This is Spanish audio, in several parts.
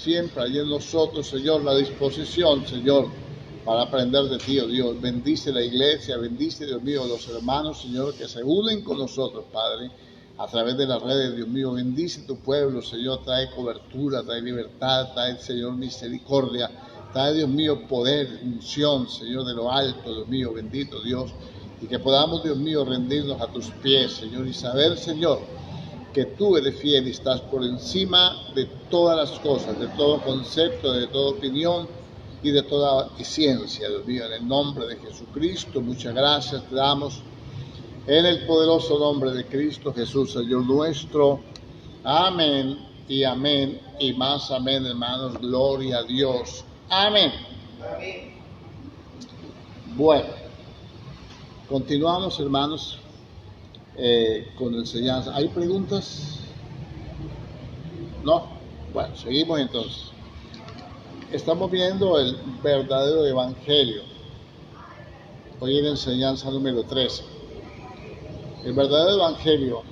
siempre hay en nosotros, Señor, la disposición, Señor, para aprender de ti, oh Dios. Bendice la iglesia, bendice, Dios mío, los hermanos, Señor, que se unen con nosotros, Padre, a través de las redes, Dios mío. Bendice tu pueblo, Señor, trae cobertura, trae libertad, trae, Señor, misericordia, trae, Dios mío, poder, unción, Señor, de lo alto, Dios mío, bendito Dios, y que podamos, Dios mío, rendirnos a tus pies, Señor, y saber, Señor, que tú eres fiel y estás por encima de todas las cosas, de todo concepto, de toda opinión y de toda ciencia, Dios mío, en el nombre de Jesucristo. Muchas gracias te damos en el poderoso nombre de Cristo Jesús, Señor nuestro. Amén y amén y más amén, hermanos. Gloria a Dios. Amén. Amén. Bueno, continuamos, hermanos, con la enseñanza. ¿Hay preguntas? ¿No? Bueno, seguimos entonces. Estamos viendo el verdadero evangelio. Hoy en la enseñanza número 13. El verdadero evangelio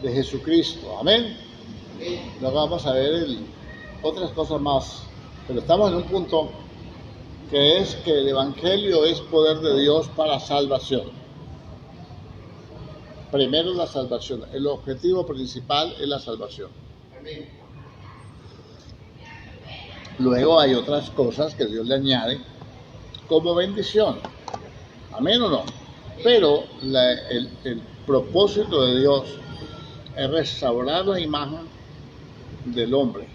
de Jesucristo. Amén. Luego vamos a ver otras cosas más. Pero estamos en un punto que es que el evangelio es poder de Dios para salvación. Primero la salvación. El objetivo principal es la salvación. Amén. Luego hay otras cosas que Dios le añade como bendición. Amén o no. Pero el propósito de Dios es restaurar la imagen del hombre,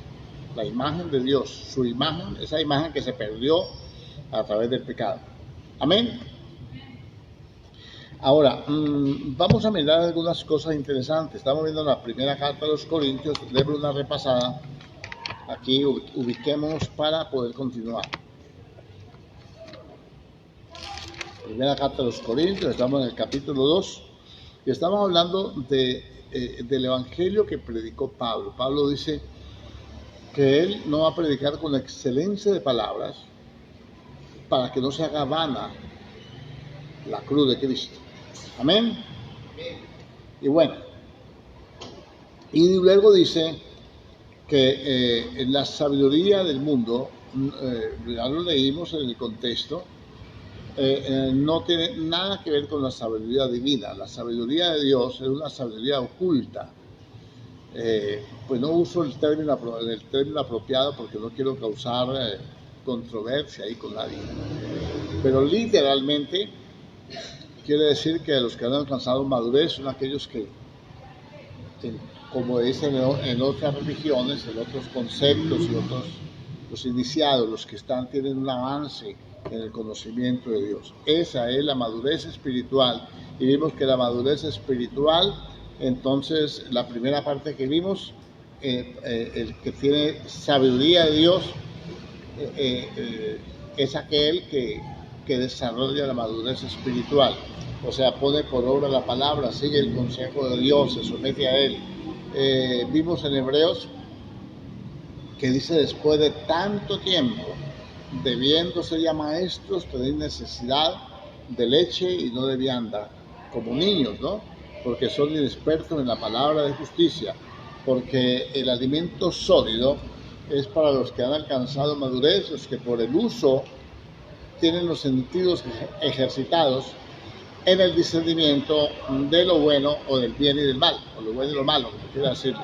la imagen de Dios, su imagen, esa imagen que se perdió a través del pecado. Amén. Ahora, vamos a mirar algunas cosas interesantes. Estamos viendo la primera carta de los Corintios. Demos una repasada. Aquí ubiquémonos para poder continuar. Primera carta de los Corintios, estamos en el capítulo 2 y estamos hablando del evangelio que predicó Pablo. Pablo dice que él no va a predicar con excelencia de palabras para que no se haga vana la cruz de Cristo. Amén. Y bueno, y luego dice que la sabiduría del mundo, ya lo leímos en el contexto, no tiene nada que ver con la sabiduría divina. La sabiduría de Dios es una sabiduría oculta. Pues no uso el término apropiado porque no quiero causar controversia ahí con nadie. Pero literalmente quiere decir que los que han alcanzado madurez son aquellos que como dicen en otras religiones, en otros conceptos y otros, los iniciados, los que tienen un avance en el conocimiento de Dios. Esa es la madurez espiritual. Y vimos que la madurez espiritual, entonces la primera parte que vimos, el que tiene sabiduría de Dios, es aquel que desarrolla la madurez espiritual. O sea, pone por obra la palabra, sigue el consejo de Dios, se somete a él. Vimos en Hebreos que dice: después de tanto tiempo, debiéndose ya maestros, tenéis necesidad de leche y no de vianda, como niños, ¿no? Porque son inexpertos en la palabra de justicia, porque el alimento sólido es para los que han alcanzado madurez, los que por el uso tienen los sentidos ejercitados en el discernimiento de lo bueno o del bien y del mal, o lo bueno y lo malo, como quiera decirlo.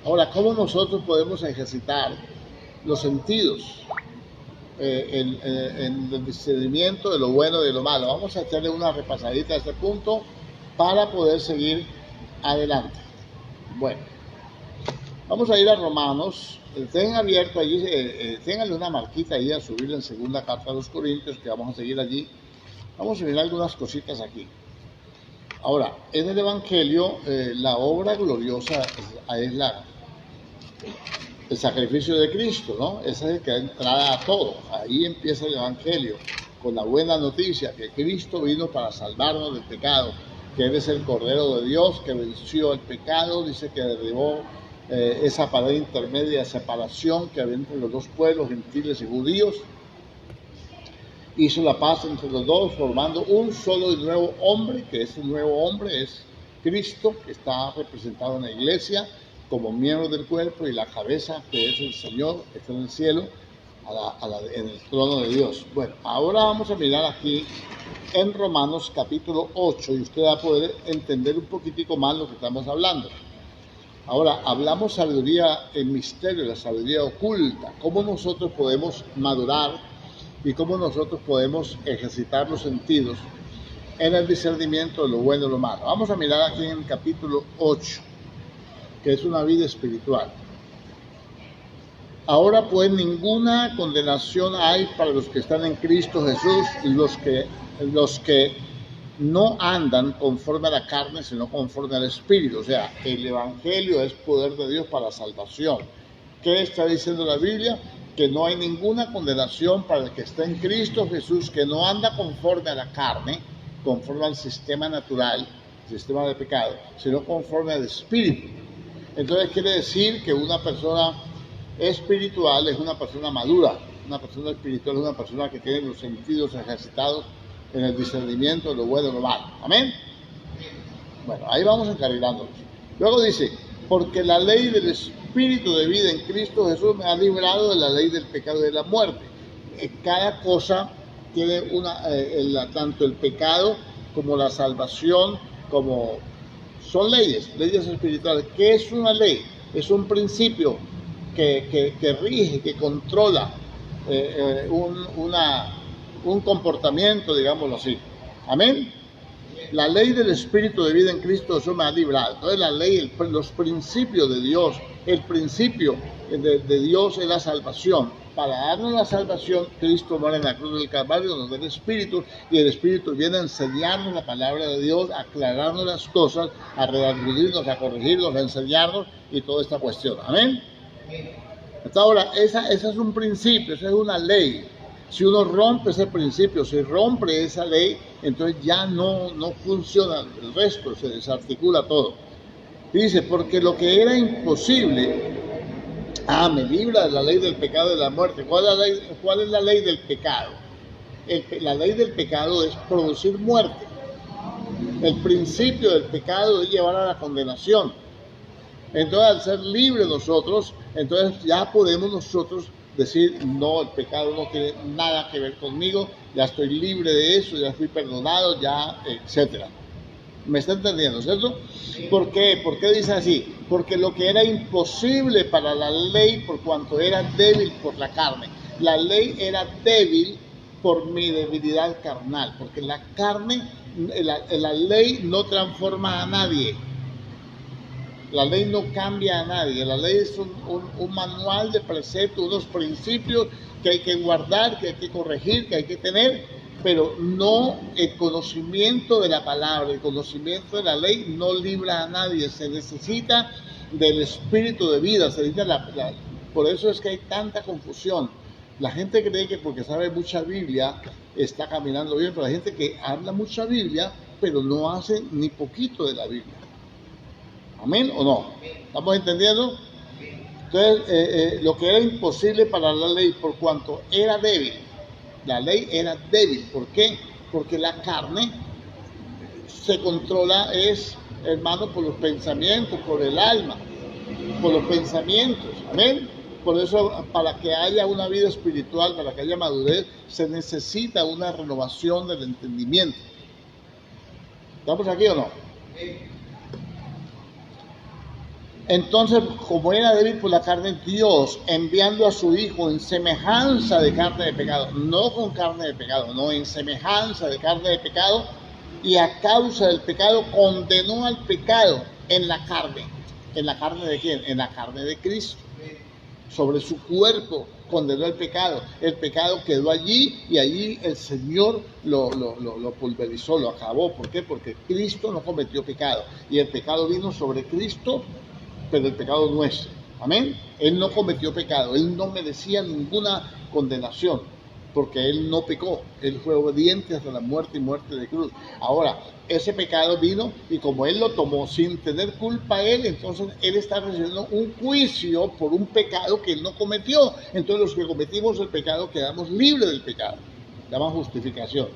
Ahora, ¿cómo nosotros podemos ejercitar los sentidos en el discernimiento de lo bueno y de lo malo? Vamos a echarle una repasadita a este punto para poder seguir adelante. Bueno, vamos a ir a Romanos. Tengan abierto allí, ténganle una marquita ahí a subirle en segunda carta a los Corintios, que vamos a seguir allí. Vamos a mirar algunas cositas aquí. Ahora, en el Evangelio, la obra gloriosa es el sacrificio de Cristo, ¿no? Ese es el que da entrada a todo. Ahí empieza el Evangelio, con la buena noticia que Cristo vino para salvarnos del pecado, que Él es el Cordero de Dios, que venció el pecado, dice que derribó esa pared intermedia de separación que había entre los dos pueblos, gentiles y judíos. Hizo la paz entre los dos, formando un solo y nuevo hombre, que ese nuevo hombre es Cristo, que está representado en la iglesia, como miembros del cuerpo, y la cabeza, que es el Señor, que está en el cielo, en el trono de Dios. Bueno, ahora vamos a mirar aquí en Romanos capítulo 8 y usted va a poder entender un poquitico más lo que estamos hablando. Ahora, hablamos sabiduría en misterio, la sabiduría oculta, cómo nosotros podemos madurar y cómo nosotros podemos ejercitar los sentidos en el discernimiento de lo bueno y lo malo. Vamos a mirar aquí en el capítulo 8, que es una vida espiritual. Ahora pues ninguna condenación hay para los que están en Cristo Jesús, los que no andan conforme a la carne, sino conforme al Espíritu. O sea, el Evangelio es poder de Dios para la salvación. ¿Qué está diciendo la Biblia? Que no hay ninguna condenación para el que está en Cristo Jesús, que no anda conforme a la carne, conforme al sistema natural, sistema de pecado, sino conforme al Espíritu. Entonces quiere decir que una persona espiritual es una persona madura. Una persona espiritual es una persona que tiene los sentidos ejercitados en el discernimiento de lo bueno y lo malo. Amén. Bueno, ahí vamos encarrilándonos. Luego dice, porque la ley del Espíritu de vida en Cristo Jesús me ha librado de la ley del pecado y de la muerte. Cada cosa tiene tanto el pecado como la salvación, como son leyes espirituales. ¿Qué es una ley? Es un principio que rige, que controla un comportamiento, digámoslo así. Amén. La ley del Espíritu de vida en Cristo Jesús me ha librado. Entonces la ley, los principios de Dios, el principio de Dios es la salvación. Para darnos la salvación, Cristo muere en la cruz del Calvario, nos da el Espíritu, y el Espíritu viene a enseñarnos la palabra de Dios, a aclararnos las cosas, a redarguirnos, a corregirnos, a enseñarnos y toda esta cuestión. Amén. Entonces ahora, esa es un principio, esa es una ley. Si uno rompe ese principio, si rompe esa ley, entonces ya no funciona el resto, se desarticula todo. Dice, porque lo que era imposible, me libra de la ley del pecado y de la muerte. ¿Cuál es la ley del pecado? La ley del pecado es producir muerte. El principio del pecado es llevar a la condenación. Entonces, al ser libres nosotros, entonces ya podemos nosotros decir, no, el pecado no tiene nada que ver conmigo, ya estoy libre de eso, ya fui perdonado, ya, etcétera. ¿Me está entendiendo, cierto? ¿Por qué? ¿Por qué dice así? Porque lo que era imposible para la ley, por cuanto era débil por la carne. La ley era débil por mi debilidad carnal, porque la carne, la ley no transforma a nadie. La ley no cambia a nadie. La ley es un manual de preceptos, unos principios que hay que guardar, que hay que corregir, que hay que tener, pero no el conocimiento de la palabra, el conocimiento de la ley no libra a nadie. Se necesita del espíritu de vida, se necesita por eso es que hay tanta confusión. La gente cree que porque sabe mucha Biblia está caminando bien, pero hay gente que habla mucha Biblia, pero no hace ni poquito de la Biblia. ¿Amén o no? ¿Estamos entendiendo? Entonces, lo que era imposible para la ley, por cuanto era débil, la ley era débil. ¿Por qué? Porque la carne se controla, hermano, por los pensamientos, por el alma, por los pensamientos. Amén. Por eso, para que haya una vida espiritual, para que haya madurez, se necesita una renovación del entendimiento. ¿Estamos aquí o no? Entonces, como era débil por la carne, Dios, enviando a su Hijo en semejanza de carne de pecado, no con carne de pecado, no, en semejanza de carne de pecado, y a causa del pecado condenó al pecado en la carne. ¿En la carne de quién? En la carne de Cristo. Sobre su cuerpo condenó el pecado. El pecado quedó allí y allí el Señor lo pulverizó, lo acabó. ¿Por qué? Porque Cristo no cometió pecado. Y el pecado vino sobre Cristo, pero el pecado nuestro. Amén. Él no cometió pecado, él no merecía ninguna condenación, porque él no pecó, él fue obediente hasta la muerte y muerte de cruz. Ahora, ese pecado vino y como él lo tomó sin tener culpa él, entonces él está recibiendo un juicio por un pecado que él no cometió. Entonces los que cometimos el pecado quedamos libres del pecado. Se llama justificación.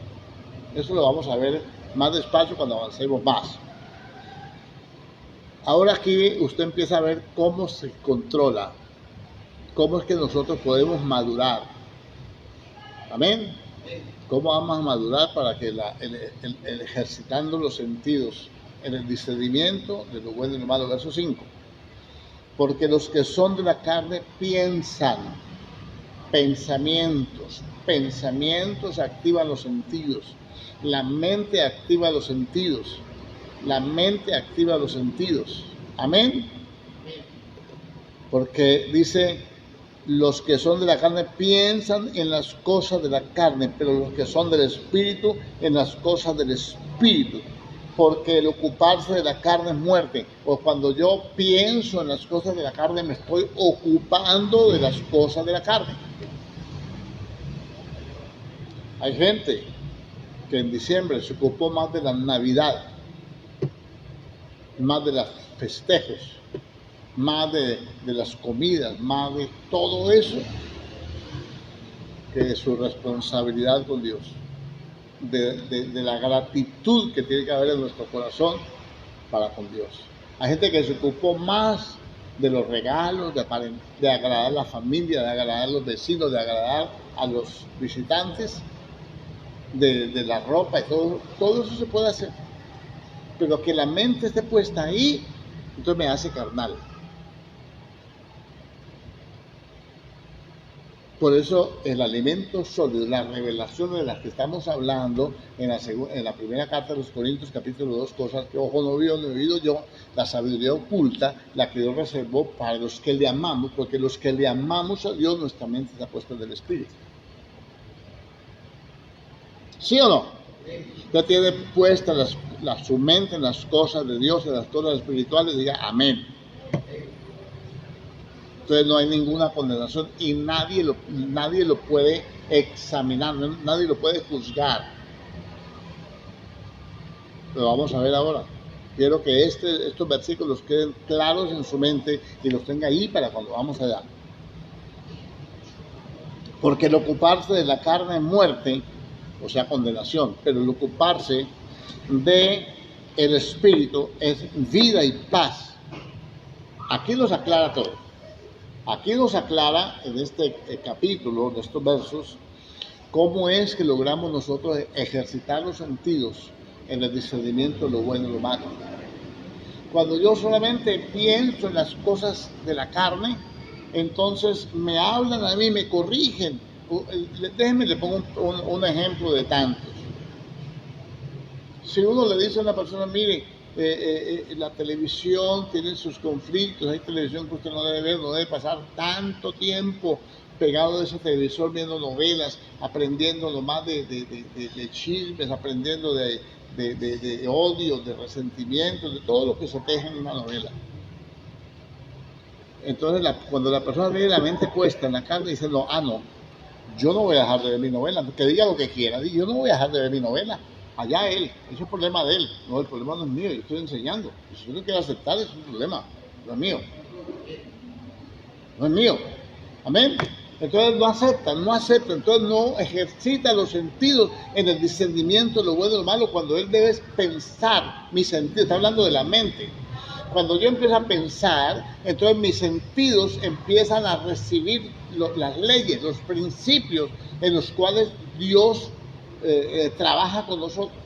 Eso lo vamos a ver más despacio cuando avancemos más. Ahora aquí usted empieza a ver cómo se controla, cómo es que nosotros podemos madurar. Amén. ¿Cómo vamos a madurar para que el ejercitando los sentidos en el discernimiento de lo bueno y lo malo? Verso 5. Porque los que son de la carne piensan, pensamientos activan los sentidos, la mente activa los sentidos, amén, porque dice, los que son de la carne piensan en las cosas de la carne, pero los que son del Espíritu en las cosas del Espíritu, porque el ocuparse de la carne es muerte. O cuando yo pienso en las cosas de la carne, me estoy ocupando de las cosas de la carne. Hay gente que en diciembre se ocupó más de la Navidad, más de los festejos, más de las comidas, más de todo eso, que de su responsabilidad con Dios, de la gratitud que tiene que haber en nuestro corazón para con Dios. Hay gente que se ocupó más de los regalos, de agradar a la familia, de agradar a los vecinos, de agradar a los visitantes, de la ropa y todo eso se puede hacer, pero que la mente esté puesta ahí, entonces me hace carnal. Por eso el alimento sólido, las revelaciones de las que estamos hablando en la primera carta de los Corintios, capítulo 2, cosas que ojo no vio, no he oído yo, la sabiduría oculta, la que Dios reservó para los que le amamos, porque los que le amamos a Dios, nuestra mente está puesta del Espíritu. ¿Sí o no? Usted tiene puesta su mente en las cosas de Dios, en las cosas espirituales, diga amén. Entonces no hay ninguna condenación y nadie lo puede examinar, nadie lo puede juzgar. Lo vamos a ver ahora. Quiero que estos versículos queden claros en su mente y los tenga ahí para cuando vamos allá. Porque el ocuparse de la carne es muerte, o sea, condenación, pero el ocuparse de el Espíritu es vida y paz. Aquí nos aclara todo. Aquí nos aclara en este capítulo, de estos versos, cómo es que logramos nosotros ejercitar los sentidos en el discernimiento de lo bueno y lo malo. Cuando yo solamente pienso en las cosas de la carne, entonces me hablan a mí, me corrigen. Déjenme le pongo un ejemplo de tantos. Si uno le dice a una persona, mire, la televisión tiene sus conflictos, hay televisión que usted no debe ver, no debe pasar tanto tiempo pegado de ese televisor viendo novelas, aprendiendo nomás de chismes, aprendiendo de odio, de resentimiento, de todo lo que se teje en una novela. Entonces cuando la persona tiene la mente puesta en la carne, dice, no, yo no voy a dejar de ver mi novela, que diga lo que quiera, yo no voy a dejar de ver mi novela. Allá él, ese es el problema de él, no, el problema no es mío, yo estoy enseñando. Y si yo no quiero aceptar, es un problema, no es mío. No es mío. Amén. Entonces no acepta, entonces no ejercita los sentidos en el discernimiento de lo bueno y lo malo, cuando él debe pensar mis sentidos, está hablando de la mente. Cuando yo empiezo a pensar, entonces mis sentidos empiezan a recibir las leyes, los principios en los cuales Dios trabaja con nosotros.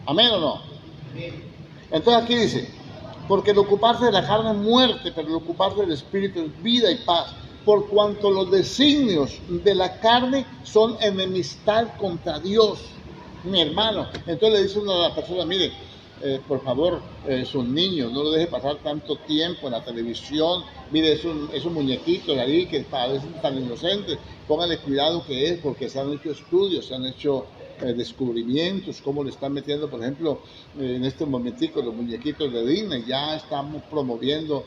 ¿Amén o no? Entonces aquí dice, porque el ocuparse de la carne es muerte, pero el ocuparse del Espíritu es vida y paz, por cuanto los designios de la carne son enemistad contra Dios, mi hermano. Entonces le dice uno a la persona, mire, por favor, sus niños, no lo deje pasar tanto tiempo en la televisión, mire esos muñequitos ahí que parecen tan inocentes, póngale cuidado que es, porque se han hecho estudios, se han hecho descubrimientos, cómo le están metiendo, por ejemplo, en este momentico los muñequitos de Disney, ya estamos promoviendo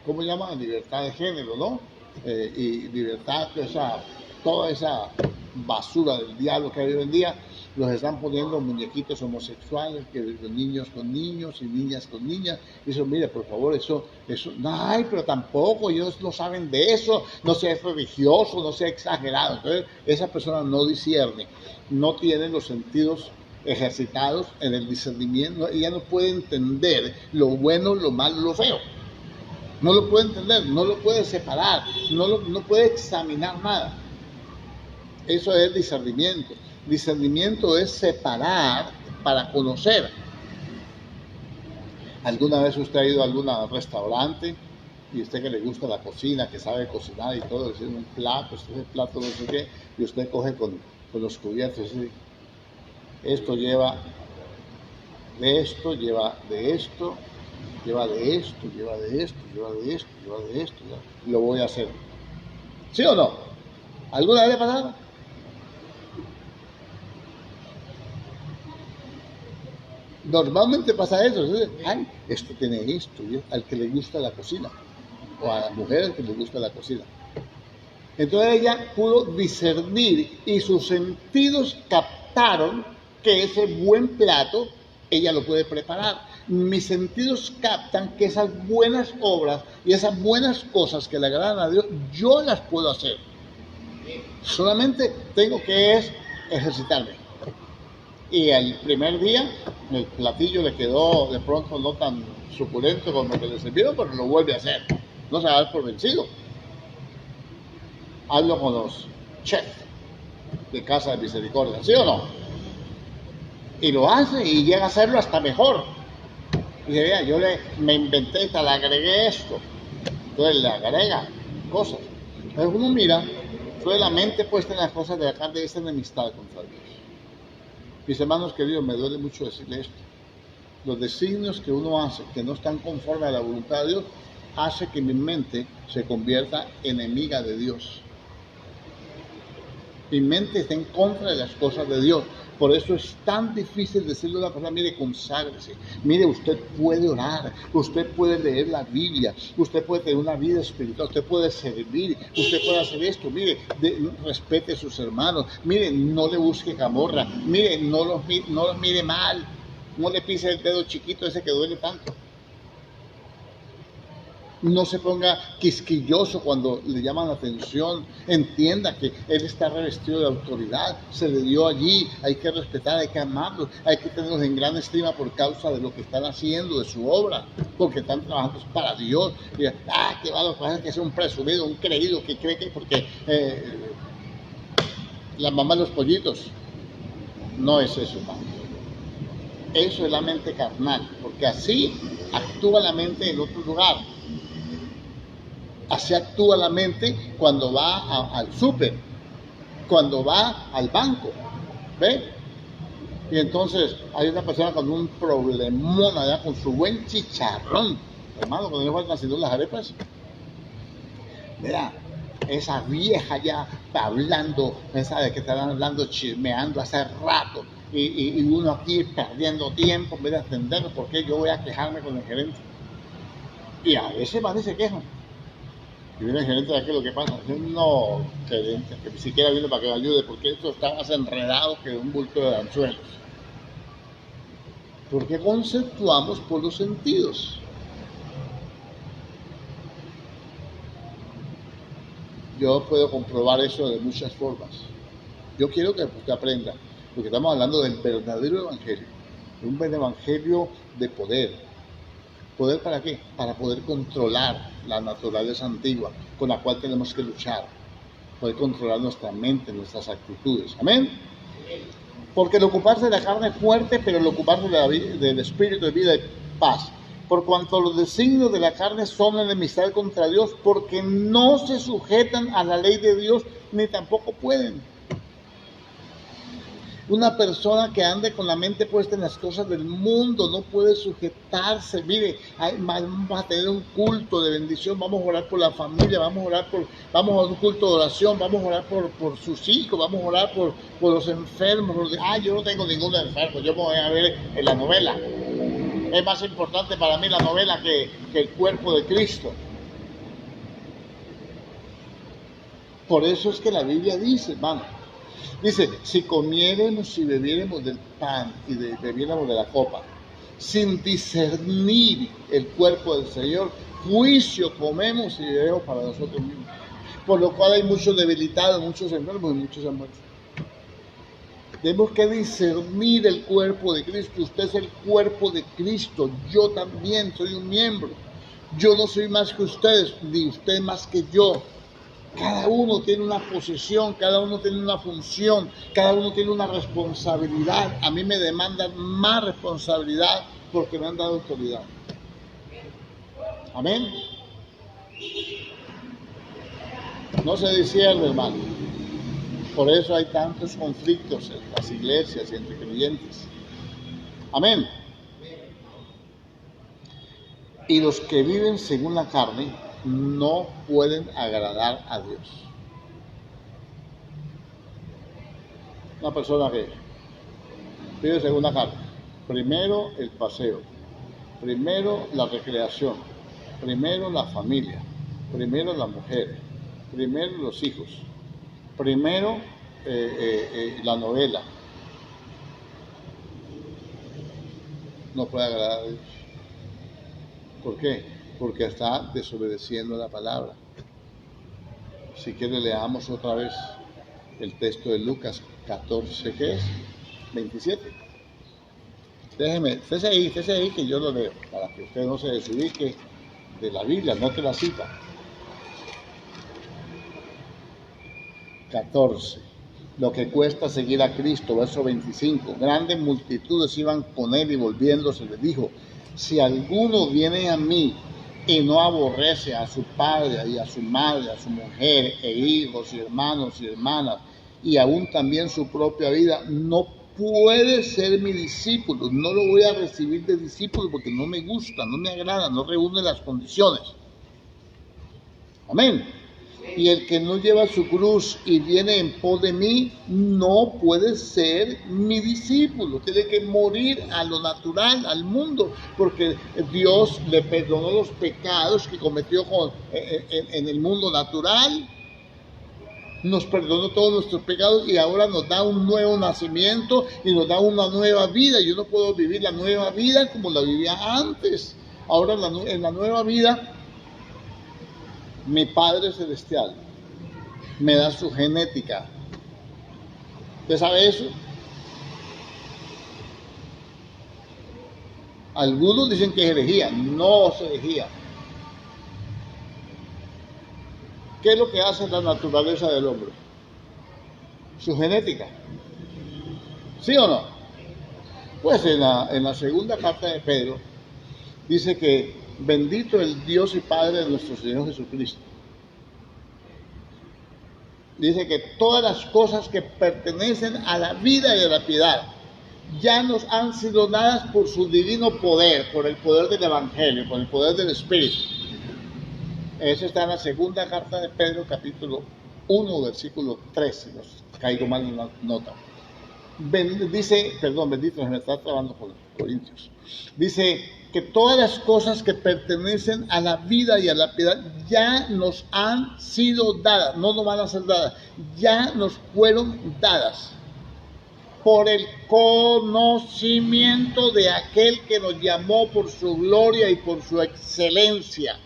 ¿cómo llama? Libertad de género, ¿no? Y libertad, toda esa basura del diablo que hay hoy en día, los están poniendo muñequitos homosexuales, que los niños con niños y niñas con niñas. Y eso, mire, por favor, eso, ay, pero tampoco, ellos no saben de eso, no sea religioso, no sea exagerado. Entonces, esa persona no discierne, no tiene los sentidos ejercitados en el discernimiento. Ella no puede entender lo bueno, lo malo, lo feo. No lo puede entender, no lo puede separar, no puede examinar nada. Eso es discernimiento. Discernimiento es separar para conocer. ¿Alguna vez usted ha ido a algún restaurante y usted que le gusta la cocina, que sabe cocinar y todo, decir un plato, este plato no sé qué, y usted coge con los cubiertos, ¿sí? Esto lleva de esto, lleva de esto, lleva de esto, lleva de esto, lleva de esto, lleva de esto, lo voy a hacer? ¿Sí o no? ¿Alguna vez le ha pasado? Normalmente pasa eso, ¿sí? Ay, esto tiene esto, ¿sí? Al que le gusta la cocina, o a la mujer que le gusta la cocina. Entonces ella pudo discernir y sus sentidos captaron que ese buen plato ella lo puede preparar. Mis sentidos captan que esas buenas obras y esas buenas cosas que le agradan a Dios, yo las puedo hacer. Solamente tengo que ejercitarme. Y el primer día el platillo le quedó de pronto no tan suculento como que le sirvieron, pero lo vuelve a hacer. No se va a dar por vencido. Hablo con los chefs de Casa de Misericordia, ¿sí o no? Y lo hace y llega a hacerlo hasta mejor. Y dice, vea, yo me inventé, le agregué esto. Entonces le agrega cosas. Entonces uno mira, toda la mente puesta en las cosas de la carne es enemistad contra Dios. Mis hermanos queridos, me duele mucho decirle esto. Los designios que uno hace, que no están conformes a la voluntad de Dios, hace que mi mente se convierta enemiga de Dios. Mi mente está en contra de las cosas de Dios. Por eso es tan difícil decirle a una persona, mire, conságrese. Mire, usted puede orar, usted puede leer la Biblia, usted puede tener una vida espiritual, usted puede servir, usted puede hacer esto. Mire, respete a sus hermanos. Mire, no le busque camorra. Mire, no los mire mal. No le pise el dedo chiquito ese que duele tanto. No se ponga quisquilloso cuando le llaman la atención. Entienda que él está revestido de autoridad, se le dio allí, hay que respetar, hay que amarlos, hay que tenerlos en gran estima por causa de lo que están haciendo, de su obra, porque están trabajando para Dios. Y, que va, lo que pasa es que es un presumido, un creído que cree que porque la mamá de los pollitos. No es eso, hermano. Eso es la mente carnal, porque así actúa la mente en otro lugar. Así actúa la mente cuando va al súper, cuando va al banco, ¿ve? Y entonces hay una persona con un problemón allá, con su buen chicharrón. Hermano, cuando le faltan haciendo las arepas, mira, esa vieja ya hablando, esa de que están hablando, chismeando hace rato, y uno aquí perdiendo tiempo en vez de atenderlo, porque yo voy a quejarme con el gerente. Y a veces van y se quejan. Y viene el gerente de aquí, lo que pasa, no, gerente, que ni siquiera viene para que me ayude, porque esto está más enredado que un bulto de anzuelos. Porque conceptuamos por los sentidos. Yo puedo comprobar eso de muchas formas. Yo quiero que usted aprenda, porque estamos hablando del verdadero evangelio, un evangelio de poder. ¿Poder para qué? Para poder controlar la naturaleza antigua con la cual tenemos que luchar. Poder controlar nuestra mente, nuestras actitudes. ¿Amén? Porque el ocuparse de la carne es fuerte, pero el ocuparse del espíritu de vida y paz. Por cuanto los designios de la carne son enemistad contra Dios, porque no se sujetan a la ley de Dios, ni tampoco pueden. Una persona que ande con la mente puesta en las cosas del mundo no puede sujetarse. Mire, vamos a tener un culto de bendición, vamos a orar por la familia, vamos a un culto de oración, vamos a orar por sus hijos, vamos a orar por los enfermos. Yo no tengo ningún enfermo, yo me voy a ver en la novela. Es más importante para mí la novela que el cuerpo de Cristo. Por eso es que la Biblia dice, hermano, dice, si comiéramos y bebiéramos del pan y bebiéramos de la copa, sin discernir el cuerpo del Señor, juicio comemos y bebemos para nosotros mismos. Por lo cual hay muchos debilitados, muchos enfermos y muchos han muerto. Tenemos que discernir el cuerpo de Cristo. Usted es el cuerpo de Cristo. Yo también soy un miembro. Yo no soy más que ustedes, ni usted más que yo. Cada uno tiene una posición, cada uno tiene una función, cada uno tiene una responsabilidad. A mí me demandan más responsabilidad porque me han dado autoridad. Amén. No se disierne, hermano. Por eso hay tantos conflictos en las iglesias y entre creyentes. Amén. Y los que viven según la carne no pueden agradar a Dios. Una persona que vive según la carne, primero el paseo, primero la recreación, primero la familia, primero las mujeres, primero los hijos, primero la novela, no puede agradar a Dios. ¿Por qué? Porque está desobedeciendo la palabra. Si quiere, leamos otra vez el texto de Lucas 14, ¿qué es? 27. Déjeme, estése ahí que yo lo leo, para que usted no se desubique de la Biblia, no te la cita. 14. Lo que cuesta seguir a Cristo, verso 25. Grandes multitudes iban con él y volviéndose les dijo: si alguno viene a mí y no aborrece a su padre y a su madre, a su mujer e hijos y hermanos y hermanas, y aún también su propia vida, no puede ser mi discípulo. No lo voy a recibir de discípulo porque no me gusta, no me agrada, no reúne las condiciones. Amén. Y el que no lleva su cruz y viene en pos de mí, no puede ser mi discípulo. Tiene que morir a lo natural, al mundo, porque Dios le perdonó los pecados que cometió en el mundo natural. Nos perdonó todos nuestros pecados y ahora nos da un nuevo nacimiento y nos da una nueva vida. Yo no puedo vivir la nueva vida como la vivía antes. Ahora en la nueva vida, mi Padre Celestial me da su genética. ¿Usted sabe eso? Algunos dicen que es herejía. No es herejía. ¿Qué es lo que hace la naturaleza del hombre? Su genética. ¿Sí o no? Pues en la segunda carta de Pedro dice que bendito el Dios y Padre de nuestro Señor Jesucristo. Dice que todas las cosas que pertenecen a la vida y a la piedad ya nos han sido dadas por su divino poder, por el poder del Evangelio, por el poder del Espíritu. Eso está en la segunda carta de Pedro, capítulo 1, versículo 3, si no caigo mal en la nota. Bendito, se me está trabando por Corintios. Dice que todas las cosas que pertenecen a la vida y a la piedad ya nos han sido dadas, no nos van a ser dadas, ya nos fueron dadas por el conocimiento de aquel que nos llamó por su gloria y por su excelencia.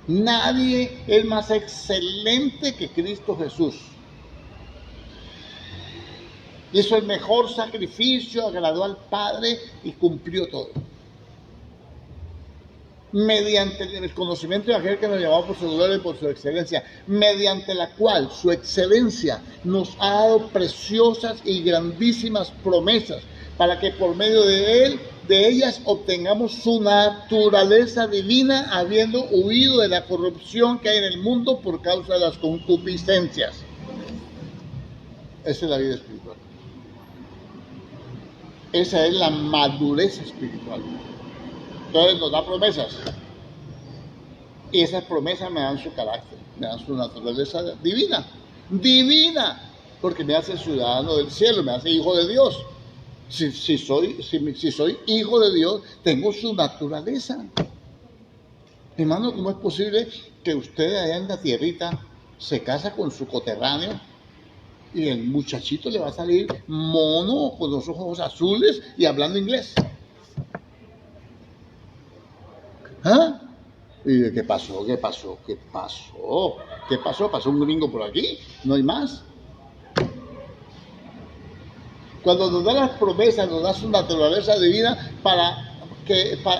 Nadie es más excelente que Cristo Jesús. Hizo el mejor sacrificio, agradó al Padre y cumplió todo. Mediante el conocimiento de aquel que nos llamó por su gloria y por su excelencia, mediante la cual su excelencia nos ha dado preciosas y grandísimas promesas, para que por medio de ellas obtengamos su naturaleza divina, habiendo huido de la corrupción que hay en el mundo por causa de las concupiscencias. Esa es la vida espiritual. Esa es la madurez espiritual. Entonces nos da promesas. Y esas promesas me dan su carácter, me dan su naturaleza divina. Divina. Porque me hace ciudadano del cielo, me hace hijo de Dios. Si soy hijo de Dios, tengo su naturaleza. Hermano, ¿cómo es posible que usted allá en la tierrita se casa con su coterráneo y el muchachito le va a salir mono, con los ojos azules y hablando inglés? ¿Ah? ¿Y qué pasó? ¿Pasó un gringo por aquí? ¿No hay más? Cuando nos da las promesas, nos da su naturaleza divina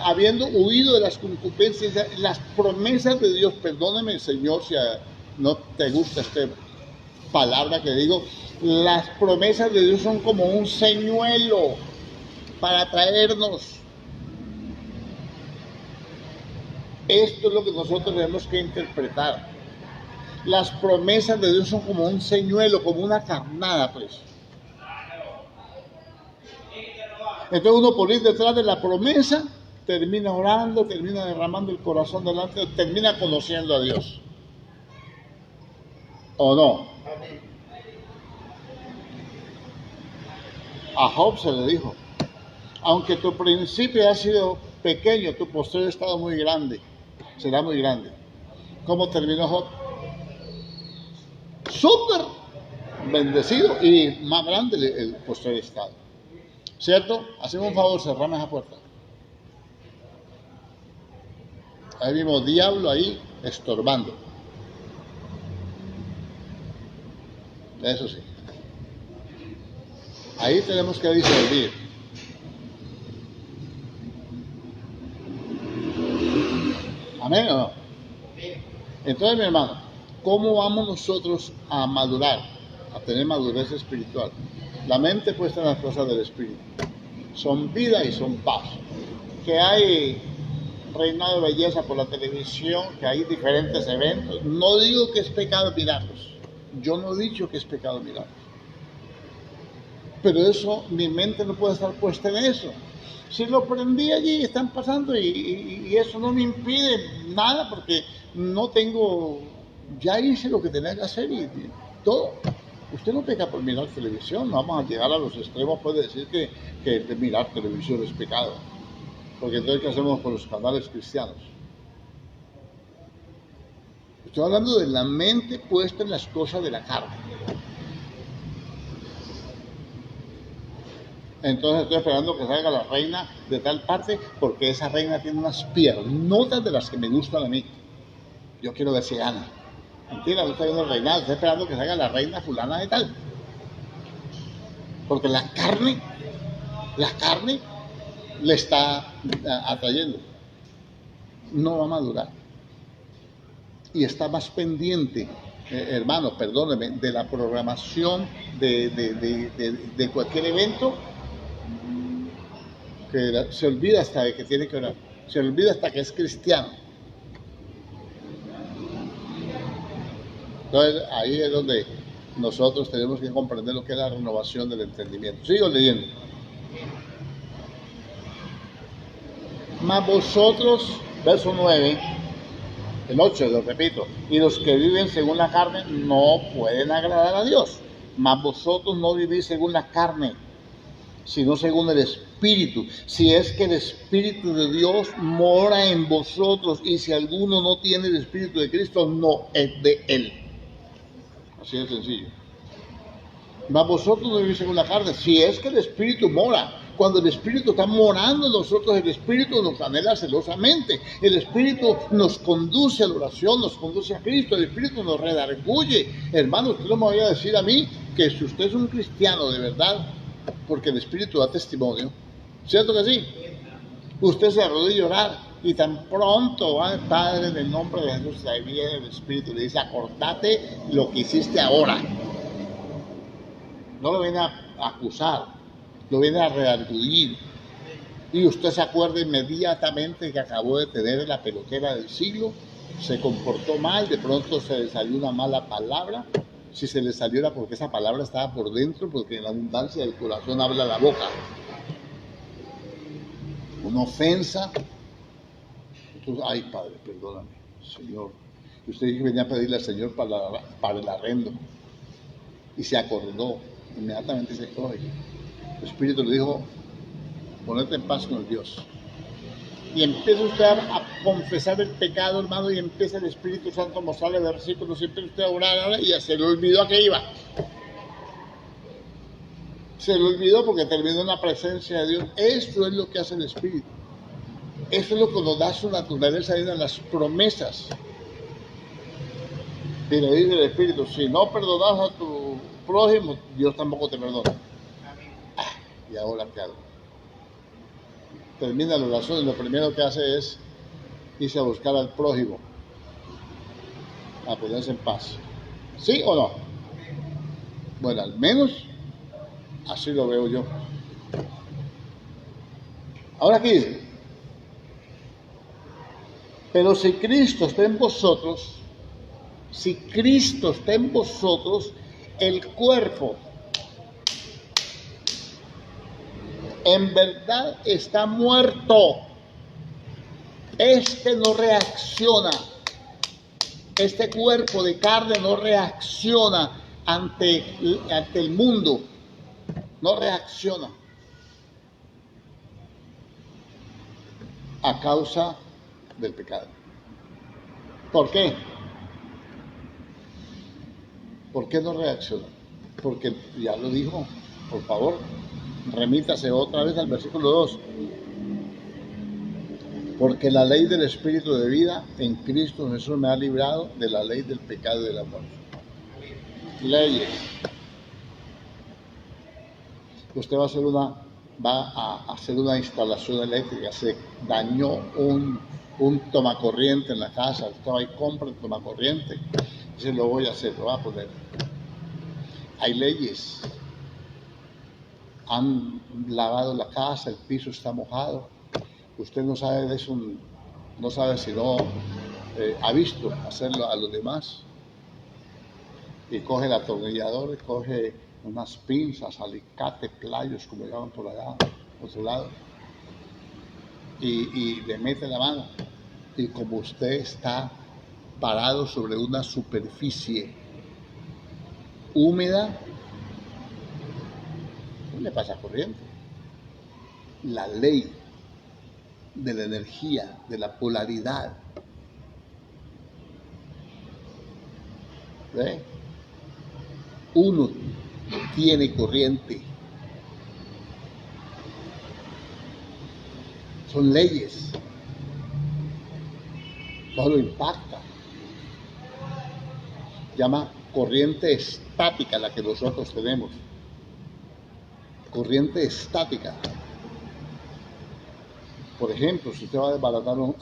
habiendo huido de las concupiscencias, las promesas de Dios, perdóneme, Señor, si no te gusta esta palabra que digo, las promesas de Dios son como un señuelo para traernos. Esto es lo que nosotros tenemos que interpretar. Las promesas de Dios son como un señuelo, como una carnada, pues. Entonces uno por ir detrás de la promesa, termina orando, termina derramando el corazón delante, termina conociendo a Dios. ¿O no? A Job se le dijo, aunque tu principio ha sido pequeño, tu posterior estado muy grande, será muy grande. ¿Cómo terminó Job? Súper bendecido y más grande el posterior estado. ¿Cierto? Hacemos un favor, cerramos esa puerta. Ahí mismo diablo ahí estorbando. Eso sí. Ahí tenemos que discernir. ¿Amén o no? Entonces, mi hermano, ¿cómo vamos nosotros a madurar, a tener madurez espiritual? La mente puesta en las cosas del Espíritu. Son vida y son paz. Que hay reinado de belleza por la televisión, que hay diferentes eventos. No digo que es pecado mirarlos. Yo no he dicho que es pecado mirarlos. Pero eso, mi mente no puede estar puesta en eso. Si lo prendí allí, están pasando y eso no me impide nada porque no tengo, ya hice lo que tenía que hacer y todo. Usted no peca por mirar televisión, no vamos a llegar a los extremos, puede decir que mirar televisión es pecado. Porque entonces, ¿qué hacemos con los canales cristianos? Estoy hablando de la mente puesta en las cosas de la carne. Entonces estoy esperando que salga la reina de tal parte, porque esa reina tiene unas piernotas de las que me gustan a mí. Yo quiero ver si gana. Mentira, no estoy viendo el reinado, estoy esperando que salga la reina fulana de tal. Porque la carne le está atrayendo. No va a madurar. Y está más pendiente, hermano, perdóneme, de la programación de cualquier evento, que se olvida hasta de que tiene que orar, se olvida hasta que es cristiano. Entonces ahí es donde nosotros tenemos que comprender lo que es la renovación del entendimiento. Sigo leyendo. Mas vosotros, verso 9, el 8, lo repito, y los que viven según la carne no pueden agradar a Dios. Mas vosotros no vivís según la carne, sino según el Espíritu. Si es que el Espíritu de Dios mora en vosotros, y si alguno no tiene el Espíritu de Cristo, no es de Él. Así de sencillo. Mas vosotros no vivís según la carne, si es que el Espíritu mora. Cuando el Espíritu está morando en nosotros, el Espíritu nos anhela celosamente. El Espíritu nos conduce a la oración, nos conduce a Cristo. El Espíritu nos redarguye. Hermano, usted no me vaya a decir a mí que si usted es un cristiano de verdad, porque el Espíritu da testimonio, ¿cierto que sí? Usted se arrodilla a orar y tan pronto va el Padre en el nombre de Jesús, ahí viene el Espíritu y le dice: acordate lo que hiciste ahora. No lo viene a acusar, lo viene a redarguir. Y usted se acuerda inmediatamente que acabó de tener la pelotera del siglo, se comportó mal, de pronto se le salió una mala palabra. Si se le salió era porque esa palabra estaba por dentro, porque en la abundancia del corazón habla la boca. Una ofensa. Entonces, ay, Padre, perdóname, Señor. Usted dijo que venía a pedirle al Señor para el arrendo. Y se acordó. Inmediatamente se coge. El Espíritu le dijo: ponete en paz con Dios. Y empieza usted a confesar el pecado, hermano, y empieza el Espíritu Santo a mostrarle versículos, y empieza usted a orar, y ya se le olvidó a qué iba. Se le olvidó porque terminó en la presencia de Dios. Eso es lo que hace el Espíritu. Eso es lo que nos da su naturaleza en las promesas. Y le dice el Espíritu: si no perdonas a tu prójimo, Dios tampoco te perdona. ¿Y ahora qué hago? Termina la oración y lo primero que hace es irse a buscar al prójimo, a ponerse en paz. ¿Sí o no? Bueno, al menos así lo veo yo. Ahora aquí dice, pero si Cristo está en vosotros, si Cristo está en vosotros, el cuerpo en verdad está muerto. Este no reacciona. Este cuerpo de carne no reacciona ante el mundo. No reacciona. A causa del pecado. ¿Por qué? ¿Por qué no reacciona? Porque ya lo dijo, por favor, remítase otra vez al versículo 2. Porque la ley del Espíritu de vida en Cristo Jesús me ha librado de la ley del pecado y de la muerte. Leyes. Usted va a hacer una instalación eléctrica, se dañó un tomacorriente en la casa, usted va y compra el tomacorriente, dice lo voy a hacer, lo va a poner. Hay leyes. Han lavado la casa, el piso está mojado. Usted no sabe de eso, no sabe si no ha visto hacerlo a los demás. Y coge el atornillador, coge unas pinzas, alicate, playos, como llaman por allá, por otro lado, y le mete la mano. Y como usted está parado sobre una superficie húmeda, ¿qué le pasa corriente? La ley de la energía, de la polaridad. ¿Ve? Uno tiene corriente. Son leyes. Todo lo impacta. Llama corriente estática la que nosotros tenemos. Corriente estática. Por ejemplo, si usted va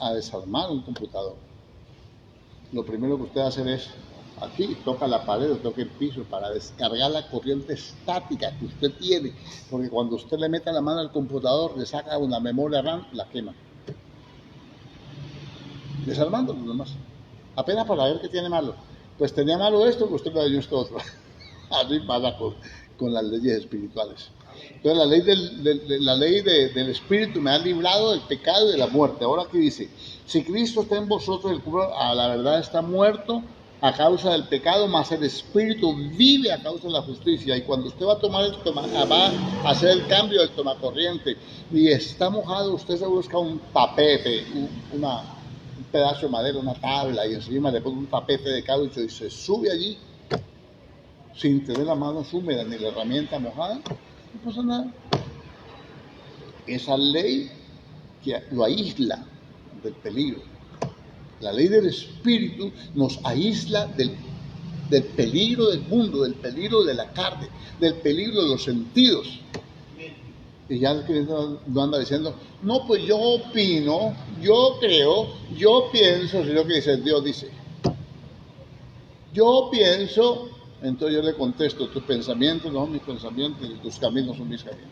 a desarmar un computador, lo primero que usted va a hacer es, aquí toca la pared o toca el piso para descargar la corriente estática que usted tiene, porque cuando usted le mete la mano al computador, le saca una memoria RAM, la quema. Desarmándolo nomás. Apenas para ver qué tiene malo. Pues tenía malo esto, pues usted lo dañó esto otro. Así pasa con las leyes espirituales. Entonces la ley del Espíritu me ha librado del pecado y de la muerte. Ahora aquí dice, si Cristo está en vosotros, el cuerpo a la verdad está muerto a causa del pecado, mas el Espíritu vive a causa de la justicia. Y cuando usted va a tomar va a hacer el cambio del tomacorriente y está mojado, usted se busca un tapete, un pedazo de madera, una tabla, y encima le pone un tapete de caucho y se sube allí sin tener las manos húmedas ni la herramienta mojada. No pasa nada. Esa ley que lo aísla del peligro. La ley del Espíritu nos aísla del peligro del mundo, del peligro de la carne, del peligro de los sentidos. Y ya el cliente no anda diciendo, no, pues yo opino, yo creo, yo pienso, sino que dice, Dios dice. Yo pienso, entonces yo le contesto, tus pensamientos no son mis pensamientos y tus caminos son mis caminos.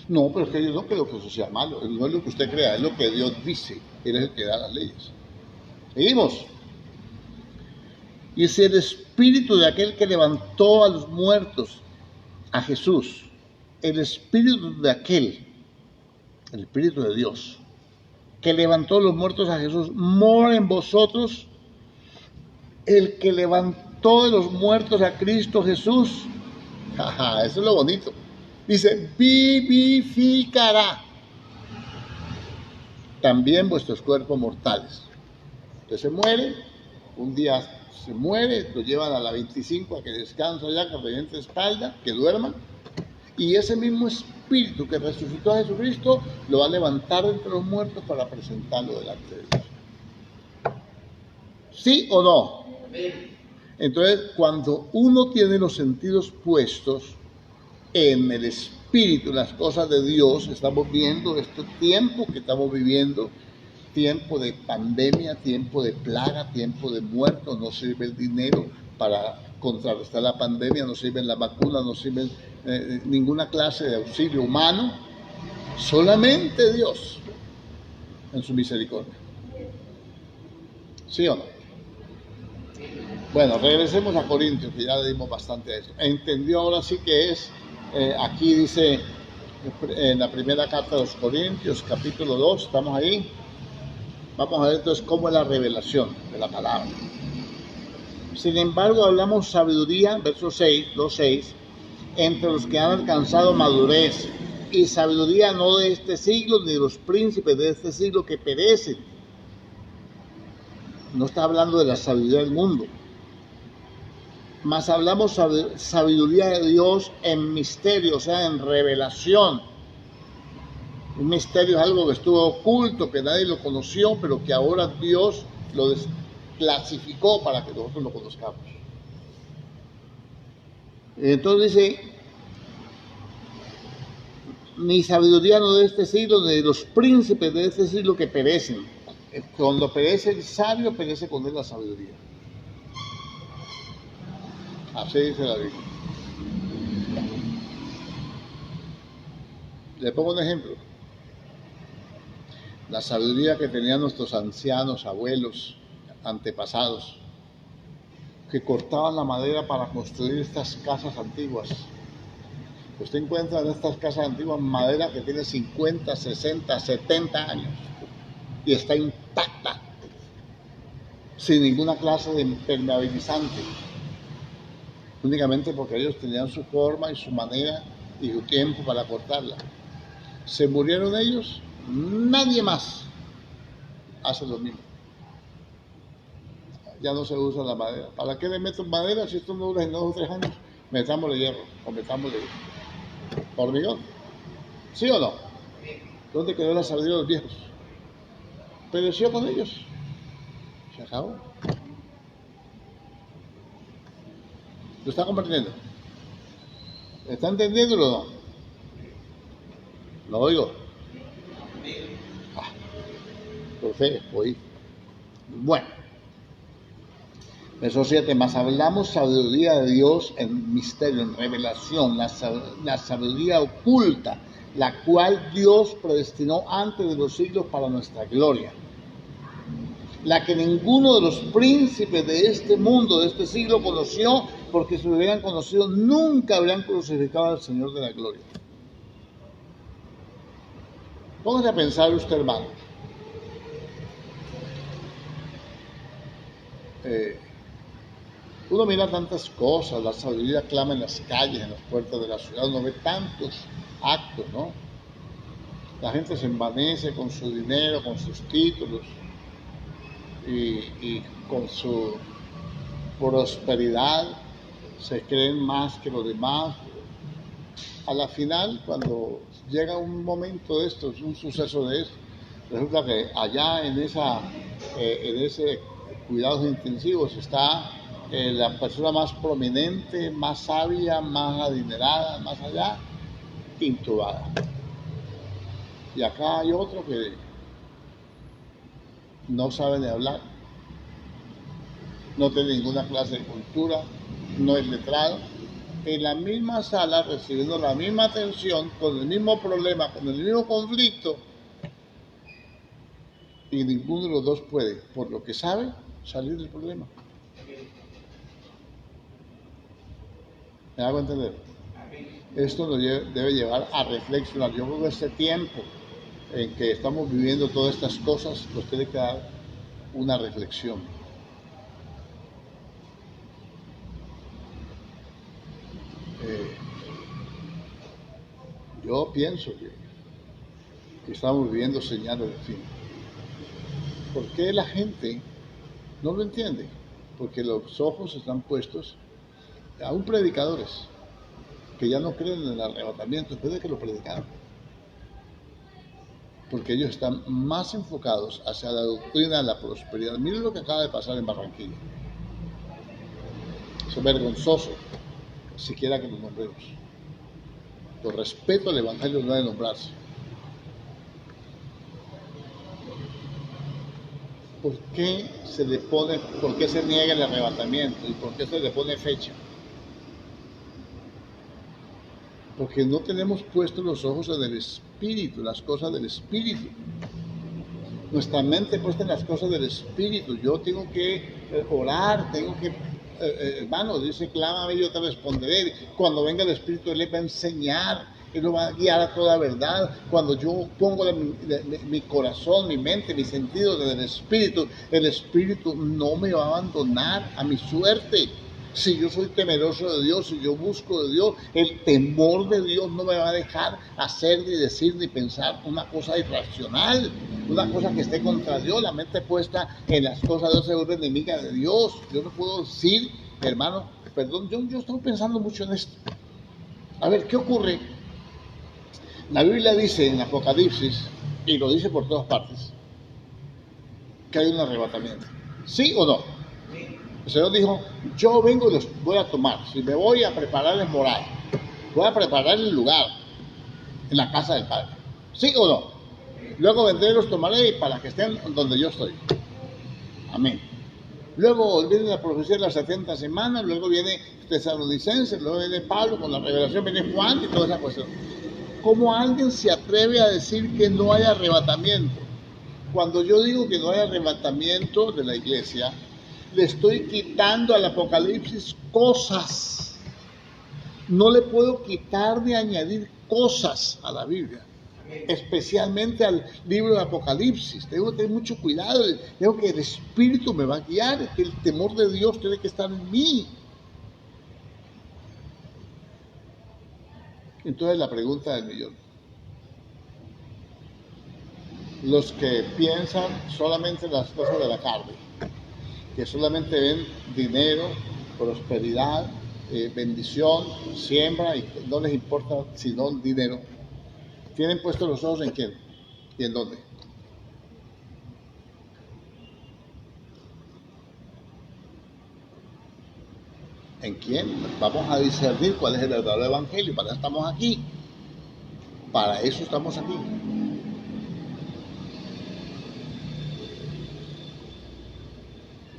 No, pero es que yo no creo que eso sea malo, no es lo que usted crea, es lo que Dios dice, Él es el que da las leyes. Seguimos. Y es el espíritu de aquel que levantó a los muertos, a Jesús, el espíritu de aquel, el espíritu de Dios, que levantó a los muertos a Jesús, mora en vosotros. El que levantó de los muertos a Cristo Jesús, eso es lo bonito. Dice, vivificará también vuestros cuerpos mortales. Usted se muere, un día se muere, lo llevan a la 25 a que descanse allá, que reviente espalda, que duerma, y ese mismo espíritu que resucitó a Jesucristo lo va a levantar entre los muertos para presentarlo delante de Dios. ¿Sí o no? Entonces, cuando uno tiene los sentidos puestos en el Espíritu, las cosas de Dios. Estamos viendo este tiempo que estamos viviendo, tiempo de pandemia, tiempo de plaga, tiempo de muertos. No sirve el dinero para contrarrestar la pandemia, no sirven las vacunas, no sirve ninguna clase de auxilio humano, solamente Dios en su misericordia. ¿Sí o no? Bueno, regresemos a Corintios, que ya le dimos bastante a eso. Entendió ahora sí que es, aquí dice en la primera carta de los Corintios, capítulo 2, estamos ahí. Vamos a ver entonces cómo es la revelación de la palabra. Sin embargo, hablamos sabiduría, verso 6, 2:6, entre los que han alcanzado madurez, y sabiduría no de este siglo, ni de los príncipes de este siglo que perecen. No está hablando de la sabiduría del mundo. Mas hablamos sabiduría de Dios en misterio, o sea, en revelación. Un misterio es algo que estuvo oculto, que nadie lo conoció, pero que ahora Dios lo desclasificó para que nosotros lo conozcamos. Entonces dice, ni sabiduría no de este siglo, ni de los príncipes de este siglo que perecen. Cuando perece el sabio, perece con él la sabiduría. Así dice la Biblia. Le pongo un ejemplo. La sabiduría que tenían nuestros ancianos, abuelos, antepasados, que cortaban la madera para construir estas casas antiguas. Usted encuentra en estas casas antiguas madera que tiene 50, 60, 70 años y está intacta, sin ninguna clase de impermeabilizante, únicamente porque ellos tenían su forma y su manera y su tiempo para cortarla. Se murieron ellos, nadie más hace lo mismo. Ya no se usa la madera. ¿Para qué le meto madera si esto no dura en 2 o 3 años? Metámosle hierro o metámosle hormigón. ¿Sí o no? ¿Dónde quedó la sabiduría de los viejos? Pereció con ellos. Se acabó. ¿Lo está comprendiendo? ¿Está entendiéndolo o no? Lo oigo. Por fe, oí. Bueno. Verso 7, más hablamos sabiduría de Dios en misterio, en revelación, la sabiduría oculta, la cual Dios predestinó antes de los siglos para nuestra gloria. La que ninguno de los príncipes de este mundo, de este siglo, conoció, porque si lo hubieran conocido, nunca habrían crucificado al Señor de la gloria. Póngase a pensar usted, hermano. Uno mira tantas cosas, la sabiduría clama en las calles, en las puertas de la ciudad, uno ve tantos actos, ¿no? La gente se envanece con su dinero, con sus títulos y con su prosperidad, se creen más que los demás. A la final, cuando llega un momento de esto, un suceso de esto, resulta que allá en ese cuidados intensivos está la persona más prominente, más sabia, más adinerada, más allá, intubada. Y acá hay otro que no sabe ni hablar, no tiene ninguna clase de cultura, no es letrado, en la misma sala recibiendo la misma atención, con el mismo problema, con el mismo conflicto, y ninguno de los dos puede, por lo que sabe, salir del problema. ¿Me hago entender? Esto nos debe llevar a reflexionar. Yo creo que este tiempo en que estamos viviendo todas estas cosas nos tiene que dar una reflexión. Yo pienso que estamos viviendo señales de fin. ¿Por qué la gente no lo entiende? Porque los ojos están puestos, aún predicadores, que ya no creen en el arrebatamiento después de que lo predicaron. Porque ellos están más enfocados hacia la doctrina de la prosperidad. Miren lo que acaba de pasar en Barranquilla. Es vergonzoso, siquiera que lo nombremos. Por respeto al Evangelio no debe nombrarse. ¿Por qué se niega el arrebatamiento y por qué se le pone fecha? Porque no tenemos puestos los ojos en el Espíritu, las cosas del Espíritu. Nuestra mente puesta en las cosas del Espíritu. Yo tengo que orar, tengo que, hermano, dice, clámame y yo te responderé. Cuando venga el Espíritu, Él le va a enseñar, Él lo va a guiar a toda verdad. Cuando yo pongo mi corazón, mi mente, mis sentidos en el Espíritu no me va a abandonar a mi suerte. Si yo soy temeroso de Dios, si yo busco de Dios, el temor de Dios no me va a dejar hacer, ni decir, ni pensar una cosa irracional, una cosa que esté contra Dios. La mente puesta en las cosas de Dios se vuelve enemiga de Dios. Yo no puedo decir, hermano, perdón, yo estoy pensando mucho en esto. A ver, ¿qué ocurre? La Biblia dice en Apocalipsis, y lo dice por todas partes, que hay un arrebatamiento. ¿Sí o no? El Señor dijo, yo vengo y los voy a tomar. Si me voy a preparar el moral, voy a preparar el lugar en la casa del Padre. ¿Sí o no? Luego vendré y los tomaré para que estén donde yo estoy. Amén. Luego viene la profecía de las 70 semanas, luego viene Tesalonicenses, luego viene Pablo con la revelación, viene Juan y toda esa cuestión. ¿Cómo alguien se atreve a decir que no hay arrebatamiento? Cuando yo digo que no hay arrebatamiento de la iglesia, le estoy quitando al Apocalipsis cosas. No le puedo quitar ni añadir cosas a la Biblia, especialmente al libro de Apocalipsis. Tengo que tener mucho cuidado, tengo que el Espíritu me va a guiar, que el temor de Dios tiene que estar en mí. Entonces la pregunta del millón. Los que piensan solamente en las cosas de la carne, que solamente ven dinero, prosperidad, bendición, siembra, y no les importa sino el dinero, ¿tienen puestos los ojos en quién? ¿Y en dónde? ¿En quién? Vamos a discernir cuál es el verdadero evangelio. Para eso estamos aquí. Para eso estamos aquí.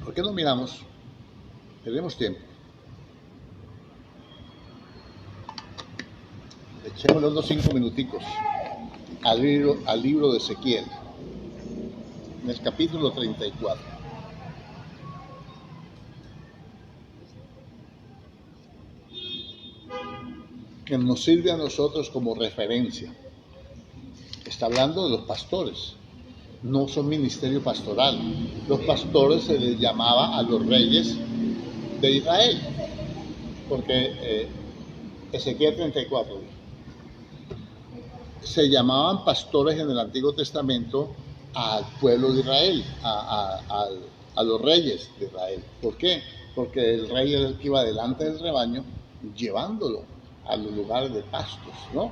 ¿Por qué no miramos? Tenemos tiempo. Echémosle unos 5 minuticos al libro de Ezequiel, en el capítulo 34. Que nos sirve a nosotros como referencia. Está hablando de los pastores. No son ministerio pastoral. Los pastores se les llamaba a los reyes de Israel, porque Ezequiel 34 se llamaban pastores en el Antiguo Testamento al pueblo de Israel, a los reyes de Israel. ¿Por qué? Porque el rey era el que iba delante del rebaño llevándolo a los lugares de pastos, ¿no?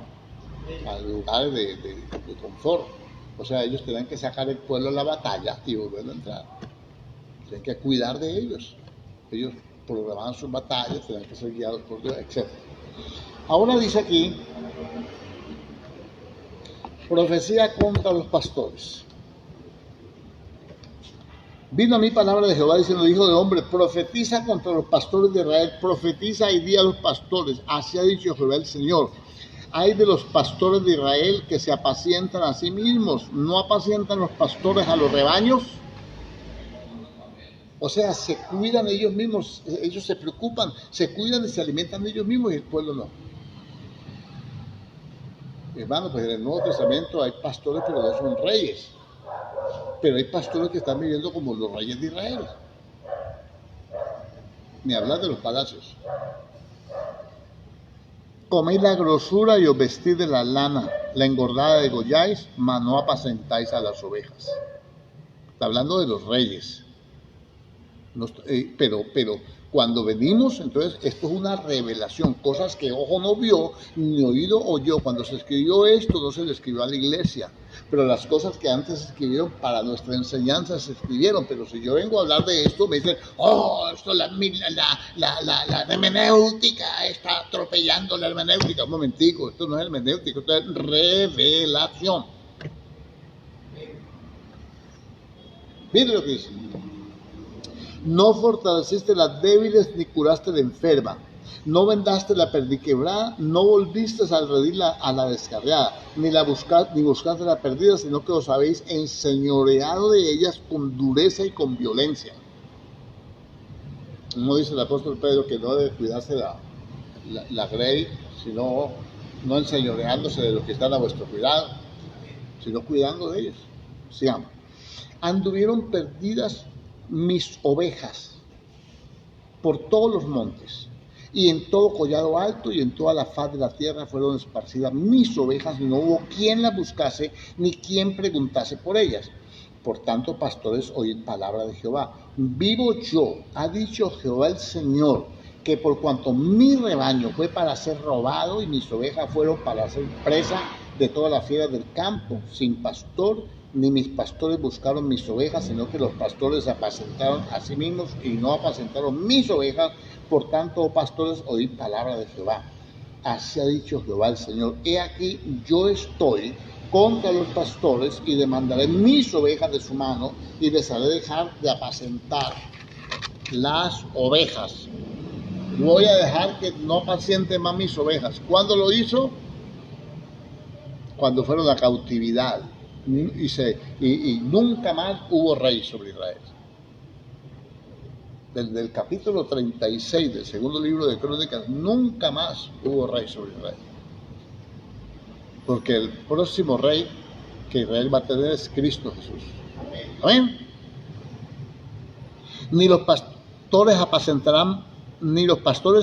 A los lugares de confort. O sea, ellos tenían que sacar el pueblo a la batalla y volverlo a entrar. Tenían que cuidar de ellos. Ellos programaban sus batallas, tenían que ser guiados por Dios, etc. Ahora dice aquí, profecía contra los pastores. Vino a mí palabra de Jehová diciendo, hijo de hombre, profetiza contra los pastores de Israel, profetiza y di a los pastores, así ha dicho Jehová el Señor. Hay de los pastores de Israel que se apacientan a sí mismos, ¿no apacientan los pastores a los rebaños? O sea, se cuidan ellos mismos, ellos se preocupan, se cuidan y se alimentan ellos mismos y el pueblo no. Hermano, pues en el Nuevo Testamento hay pastores pero no son reyes. Pero hay pastores que están viviendo como los reyes de Israel. Ni hablar de los palacios. Coméis la grosura y os vestís de la lana, la engordada degolláis, mas no apacentáis a las ovejas. Está hablando de los reyes. Pero cuando venimos, entonces esto es una revelación, cosas que ojo no vio, ni oído oyó. Cuando se escribió esto, no se le escribió a la iglesia. pero las cosas que antes se escribieron para nuestra enseñanza se escribieron. Pero si yo vengo a hablar de esto, me dicen, oh, esto la hermenéutica está atropellando la hermenéutica. Un momentico, esto no es hermenéutica, esto es revelación. Mire lo que dice. No fortaleciste las débiles ni curaste la enferma. No vendaste la perdiquebrada, no volviste al redil a la descarriada, ni buscaste la perdida, sino que os habéis enseñoreado de ellas con dureza y con violencia. No dice el apóstol Pedro que no debe cuidarse la grey, sino no enseñoreándose de los que están a vuestro cuidado, sino cuidando de ellos. Sigamos. Anduvieron perdidas mis ovejas por todos los montes, y en todo collado alto y en toda la faz de la tierra fueron esparcidas mis ovejas, y no hubo quien las buscase, ni quien preguntase por ellas. Por tanto, pastores, oíd palabra de Jehová. Vivo yo, ha dicho Jehová el Señor, que por cuanto mi rebaño fue para ser robado, y mis ovejas fueron para ser presa de todas las fieras del campo, sin pastor, ni mis pastores buscaron mis ovejas, sino que los pastores se apacentaron a sí mismos y no apacentaron mis ovejas. Por tanto, oh pastores, oíd palabra de Jehová. Así ha dicho Jehová el Señor. He aquí, yo estoy contra los pastores y demandaré mis ovejas de su mano y les haré dejar de apacentar las ovejas. Voy a dejar que no apacienten más mis ovejas. ¿Cuándo lo hizo? Cuando fueron a cautividad. Y nunca más hubo rey sobre Israel. Desde el capítulo 36 del segundo libro de Crónicas, nunca más hubo rey sobre Israel. Porque el próximo rey que Israel va a tener es Cristo Jesús. Amén. Ni los pastores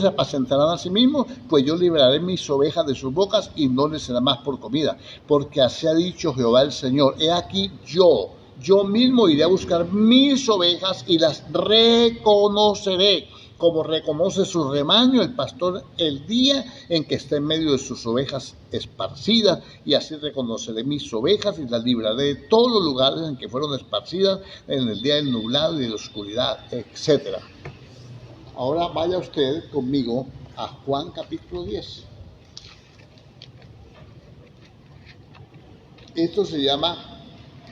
se apacentarán a sí mismos, pues yo liberaré mis ovejas de sus bocas y no les será más por comida. Porque así ha dicho Jehová el Señor. He aquí yo mismo iré a buscar mis ovejas y las reconoceré, como reconoce su rebaño el pastor el día en que esté en medio de sus ovejas esparcidas, y así reconoceré mis ovejas y las libraré de todos los lugares en que fueron esparcidas, en el día del nublado y de la oscuridad, etc. Ahora vaya usted conmigo a Juan capítulo 10. Esto se llama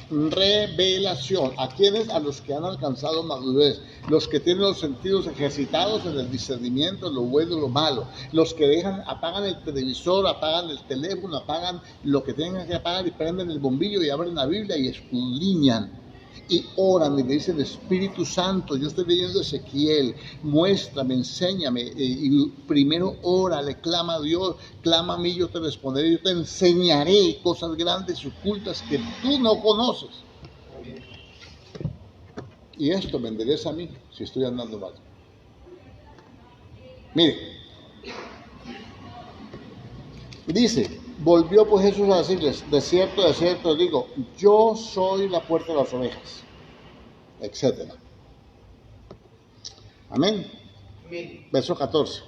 revelación. ¿A quiénes? A los que han alcanzado madurez, los que tienen los sentidos ejercitados en el discernimiento de lo bueno y lo malo, los que apagan el televisor, apagan el teléfono, apagan lo que tengan que apagar y prenden el bombillo y abren la Biblia y escudriñan y oran y le dicen: Espíritu Santo, yo estoy leyendo Ezequiel, muéstrame, enséñame, y primero ora, le clama a Dios, clama a mí, yo te responderé, yo te enseñaré cosas grandes y ocultas que tú no conoces. Y esto me endereza a mí si estoy andando mal. Mire, dice: volvió pues Jesús a decirles: de cierto os digo, yo soy la puerta de las ovejas, etc. Amén. Verso 14.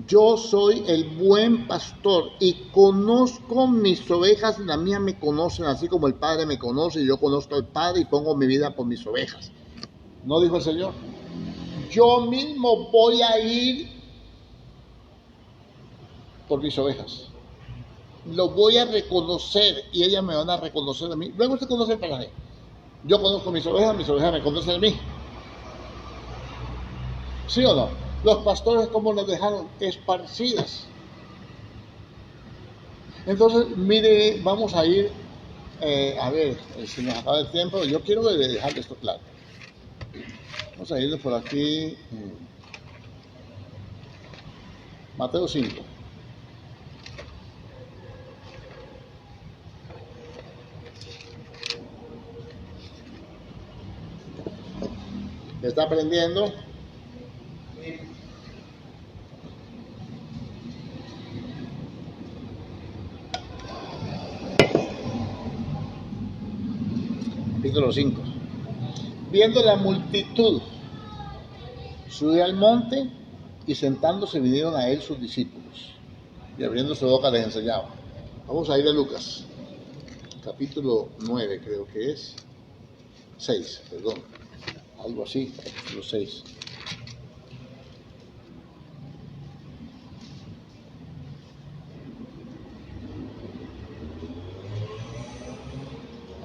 Yo soy el buen pastor y conozco mis ovejas, y las mías me conocen, así como el Padre me conoce y yo conozco al Padre y pongo mi vida por mis ovejas. ¿No dijo el Señor? Yo mismo voy a ir por mis ovejas. Lo voy a reconocer y ellas me van a reconocer a mí. Luego usted conoce el pasaje. Yo conozco mis ovejas me conocen a mí. ¿Sí o no? Los pastores, ¿cómo nos dejaron? Esparcidas. Entonces, mire, vamos a ir, a ver, si nos acaba el tiempo, yo quiero dejar esto claro. Vamos a ir por aquí. Mateo 5. ¿Está aprendiendo? Capítulo 5. Viendo la multitud, subió al monte y sentándose vinieron a él sus discípulos. Y abriendo su boca les enseñaba. Vamos a ir a Lucas. capítulo 9 creo que es, 6, perdón, algo así, capítulo 6.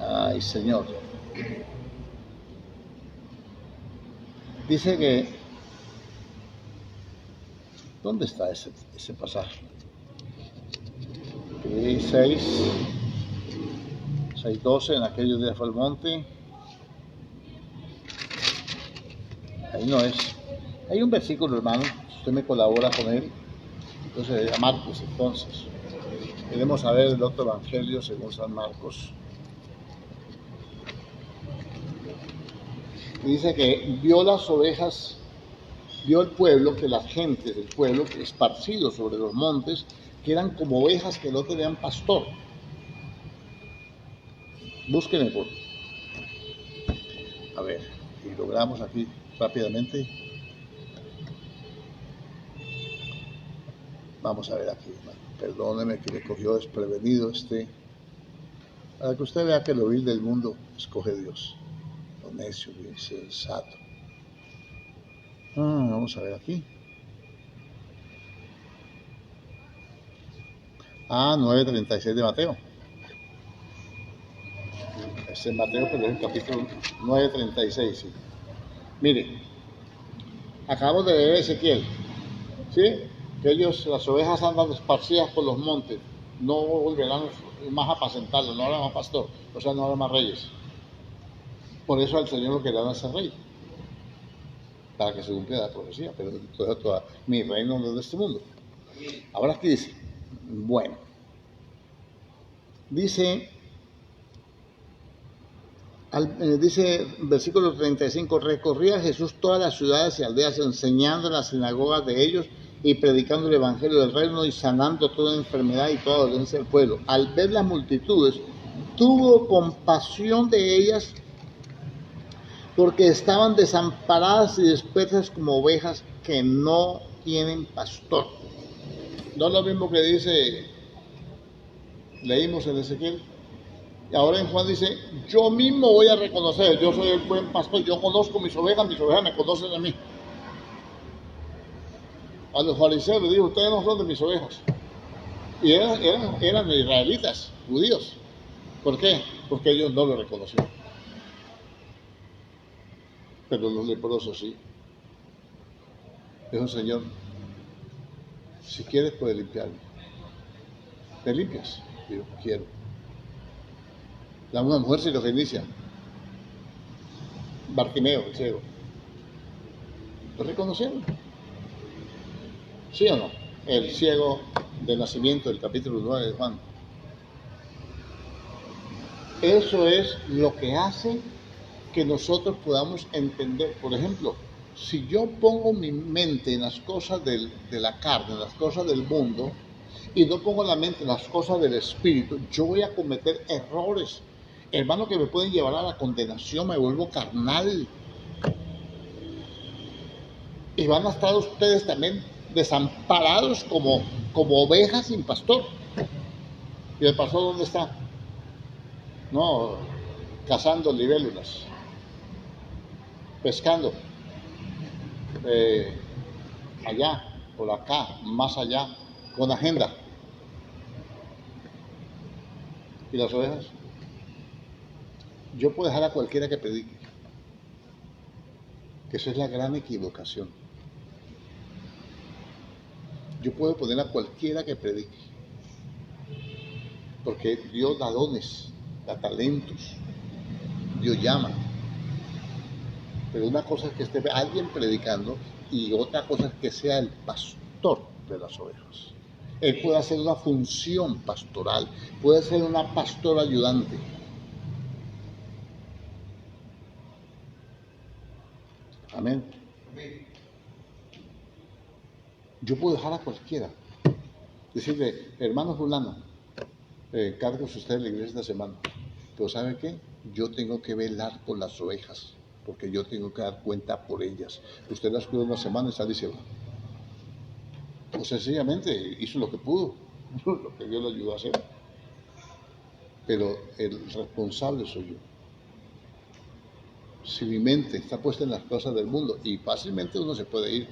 Ay, Señor. Dice que, ¿dónde está ese pasaje? 6:12, en aquellos días fue al monte. Ahí no es. Hay un versículo, hermano, si usted me colabora con él. Entonces, a Marcos, entonces. Queremos saber el otro evangelio según San Marcos. Y dice que vio las ovejas, vio el pueblo, que las gentes del pueblo, esparcidos sobre los montes, que eran como ovejas que no tenían pastor. Búsquenme por. A ver, si logramos aquí rápidamente. Vamos a ver aquí, hermano. Perdóneme que me cogió desprevenido para que usted vea que lo vil del mundo escoge Dios. Lo necio, lo insensato. Vamos a ver aquí. 9:36 de Mateo. Es en Mateo, pero es el capítulo 9:36, sí. Mire, acabamos de leer Ezequiel, ¿sí? Que las ovejas andan esparcidas por los montes, no volverán más a apacentarlo, no habrá más pastor, o sea, no habrá más reyes. Por eso al Señor lo querían hacer rey, para que se cumpla la profecía, pero mi reino no es de este mundo. Ahora aquí dice, bueno, dice versículo 35, recorría Jesús todas las ciudades y aldeas enseñando en las sinagogas de ellos y predicando el evangelio del reino y sanando toda enfermedad y toda dolencia del pueblo. Al ver las multitudes, tuvo compasión de ellas porque estaban desamparadas y dispersas como ovejas que no tienen pastor. No es lo mismo que leímos en Ezequiel. Y ahora en Juan dice, yo mismo voy a reconocer, yo soy el buen pastor, yo conozco mis ovejas me conocen a mí. A los fariseos les dijo, ustedes no son de mis ovejas. Y eran israelitas, judíos. ¿Por qué? Porque ellos no lo reconocieron. Pero los leprosos sí. Dijo, Señor, si quieres puedes limpiarme. ¿Me limpias? Yo quiero. Una mujer sirofenicia, Bartimeo, el ciego. ¿Lo reconocieron? ¿Sí o no? El ciego del nacimiento del capítulo 9 de Juan. Eso es lo que hace que nosotros podamos entender. Por ejemplo, si yo pongo mi mente en las cosas de la carne, en las cosas del mundo, y no pongo la mente en las cosas del espíritu, yo voy a cometer errores, hermano, que me pueden llevar a la condenación, me vuelvo carnal. Y van a estar ustedes también desamparados como ovejas sin pastor. ¿Y el pastor dónde está? No, cazando libélulas, pescando, allá, por acá, más allá, con agenda. ¿Y las ovejas? Yo puedo dejar a cualquiera que predique, que esa es la gran equivocación. Yo puedo poner a cualquiera que predique, porque Dios da dones, da talentos, Dios llama. Pero una cosa es que esté alguien predicando y otra cosa es que sea el pastor de las ovejas. Él puede hacer una función pastoral, puede ser una pastora ayudante. Amén. Yo puedo dejar a cualquiera. Decirle, hermano fulano, cárguese usted de la iglesia esta semana. Pero ¿sabe qué? Yo tengo que velar por las ovejas, porque yo tengo que dar cuenta por ellas. Usted las cuida una semana y sale y se va. Pues sencillamente hizo lo que pudo, lo que Dios le ayudó a hacer. pero el responsable soy yo. Si mi mente está puesta en las cosas del mundo, y fácilmente uno se puede ir,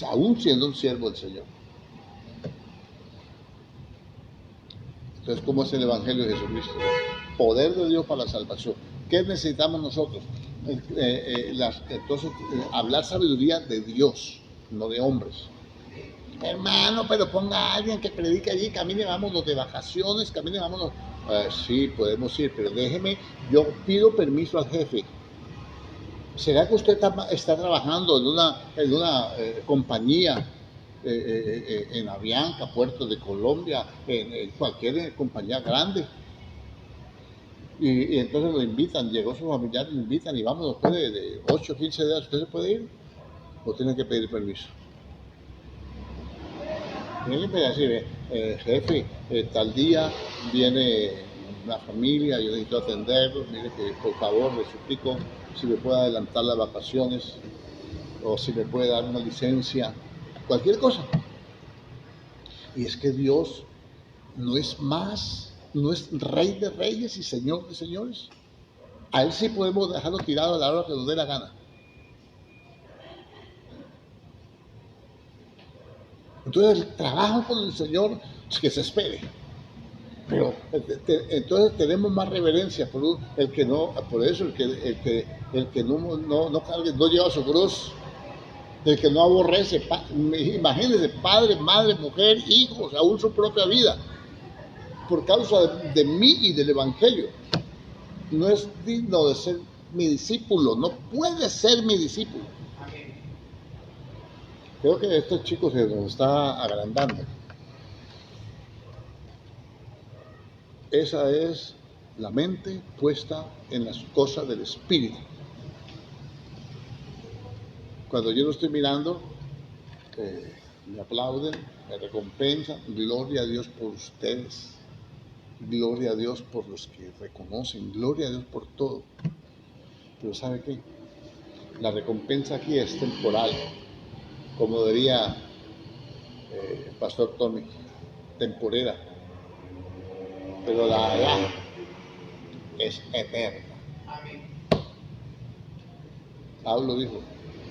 aún siendo un siervo del Señor. Entonces, ¿cómo es el Evangelio de Jesucristo? Poder de Dios para la salvación. ¿Qué necesitamos nosotros? Entonces, hablar sabiduría de Dios, no de hombres. Hermano, pero ponga a alguien que predique allí, camine, vámonos de vacaciones, camine, vámonos. Sí, podemos ir, pero déjeme, yo pido permiso al jefe. ¿Será que usted está trabajando en una compañía, en Avianca, Puerto de Colombia, en cualquier compañía grande? Y entonces lo invitan, llegó su familiar, lo invitan y vamos, después de 8 o 15 días, ¿usted se puede ir? ¿O tiene que pedir permiso? Tiene que decir, jefe, tal día viene una familia, yo necesito atenderlos, mire que por favor le suplico si me puede adelantar las vacaciones o si me puede dar una licencia, cualquier cosa. Y es que Dios no es más, no es Rey de reyes y Señor de señores. A Él sí podemos dejarlo tirado a la hora que nos dé la gana. Entonces el trabajo con el Señor es que se espere. Pero entonces tenemos más reverencia por el que no, por eso el que no cargue, no lleva su cruz, el que no aborrece, imagínense, padre, madre, mujer, hijos, aún su propia vida, por causa de mí y del Evangelio. No es digno de ser mi discípulo, no puede ser mi discípulo. Creo que estos chicos se nos está agrandando. Esa es la mente puesta en las cosas del Espíritu. Cuando yo lo estoy mirando, me aplauden, me recompensan, gloria a Dios por ustedes, gloria a Dios por los que reconocen, gloria a Dios por todo. Pero ¿sabe qué? La recompensa aquí es temporal, como diría el pastor Tommy, temporera, pero la Alá es eterna. Pablo dijo,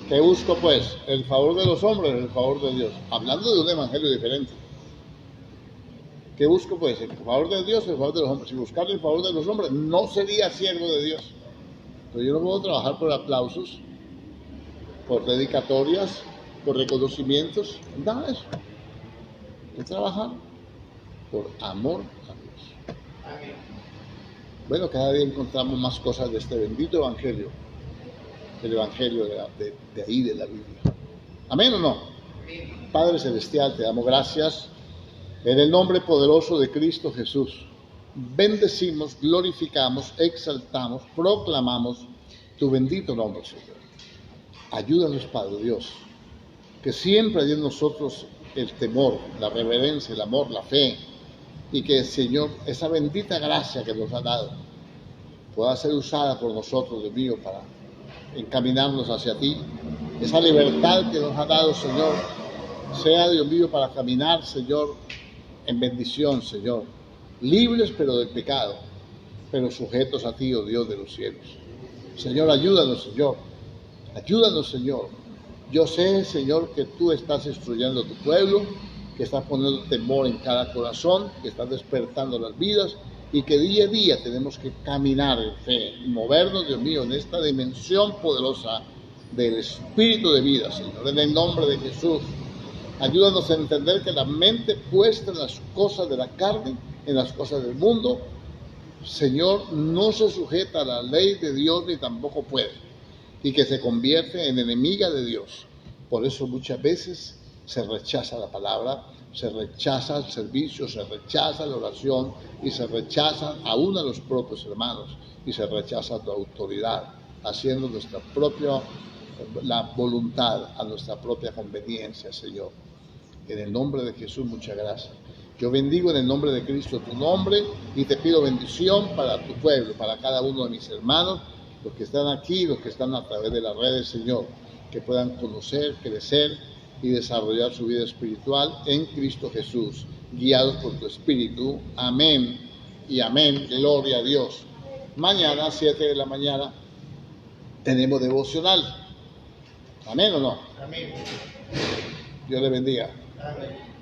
¿qué busco pues? ¿El favor de los hombres o el favor de Dios? Hablando de un evangelio diferente. ¿Qué busco pues? ¿El favor de Dios o el favor de los hombres? Si buscar el favor de los hombres, no sería siervo de Dios. Pero yo no puedo trabajar por aplausos, por dedicatorias, por reconocimientos, nada de eso. Hay que trabajar por amor a Dios. Bueno, cada día encontramos más cosas de este bendito evangelio, el evangelio de ahí, de la Biblia. ¿Amén o no? Padre Celestial, te damos gracias en el nombre poderoso de Cristo Jesús. Bendecimos, glorificamos, exaltamos, proclamamos tu bendito nombre, Señor. Ayúdanos, Padre Dios, que siempre haya en nosotros el temor, la reverencia, el amor, la fe, y que, Señor, esa bendita gracia que nos ha dado pueda ser usada por nosotros, Dios mío, para encaminarnos hacia ti. Esa libertad que nos ha dado, Señor, sea, Dios mío, para caminar, Señor, en bendición, Señor, libres pero del pecado, pero sujetos a ti, oh Dios de los cielos. Señor, ayúdanos, Señor. Ayúdanos, Señor. Yo sé, Señor, que tú estás instruyendo a tu pueblo, que estás poniendo temor en cada corazón, que estás despertando las vidas y que día a día tenemos que caminar en fe y movernos, Dios mío, en esta dimensión poderosa del espíritu de vida, Señor, en el nombre de Jesús. Ayúdanos a entender que la mente puesta en las cosas de la carne, en las cosas del mundo, Señor, no se sujeta a la ley de Dios ni tampoco puede, y que se convierte en enemiga de Dios. Por eso muchas veces se rechaza la palabra, se rechaza el servicio, se rechaza la oración y se rechaza aún a los propios hermanos y se rechaza tu autoridad, haciendo nuestra propia la voluntad a nuestra propia conveniencia, Señor. En el nombre de Jesús, muchas gracias. Yo bendigo en el nombre de Cristo tu nombre y te pido bendición para tu pueblo, para cada uno de mis hermanos, los que están aquí, los que están a través de las redes, Señor, que puedan conocer, crecer y desarrollar su vida espiritual en Cristo Jesús, guiados por tu Espíritu. Amén y amén, gloria a Dios. Mañana, 7 de la mañana, tenemos devocional. ¿Amén o no? Amén. Dios le bendiga. Amén.